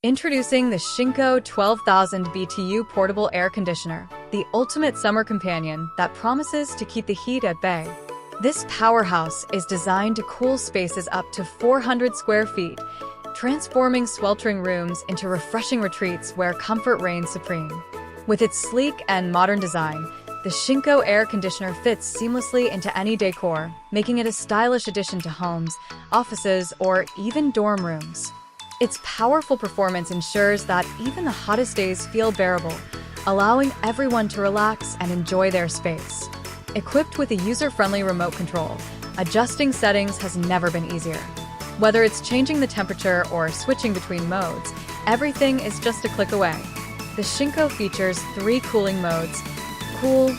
Introducing the Shinco 12,000 BTU Portable Air Conditioner, the ultimate summer companion that promises to keep the heat at bay. This powerhouse is designed to cool spaces up to 400 square feet, transforming sweltering rooms into refreshing retreats where comfort reigns supreme. With its sleek and modern design, the Shinco air conditioner fits seamlessly into any decor, making it a stylish addition to homes, offices, or even dorm rooms. Its powerful performance ensures that even the hottest days feel bearable, allowing everyone to relax and enjoy their space. Equipped with a user-friendly remote control, adjusting settings has never been easier. Whether it's changing the temperature or switching between modes, everything is just a click away. The Shinco features 3 cooling modes: cool,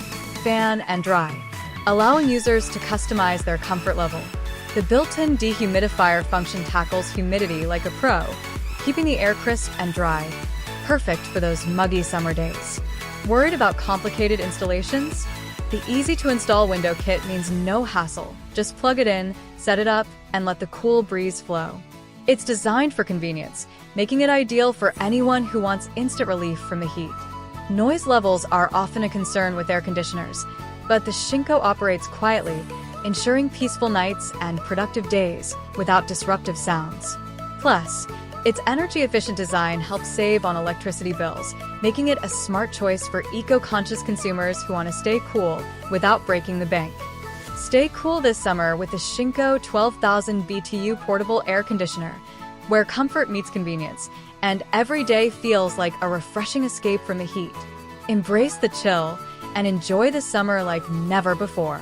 fan, and dry, allowing users to customize their comfort level. The built-in dehumidifier function tackles humidity like a pro, keeping the air crisp and dry, perfect for those muggy summer days. Worried about complicated installations? The easy-to-install window kit means no hassle. Just plug it in, set it up, and let the cool breeze flow. It's designed for convenience, making it ideal for anyone who wants instant relief from the heat. Noise levels are often a concern with air conditioners, but the Shinco operates quietly, ensuring peaceful nights and productive days without disruptive sounds. Plus, its energy-efficient design helps save on electricity bills, making it a smart choice for eco-conscious consumers who want to stay cool without breaking the bank. Stay cool this summer with the Shinco 12,000 BTU Portable Air Conditioner, where comfort meets convenience, and every day feels like a refreshing escape from the heat. Embrace the chill and enjoy the summer like never before.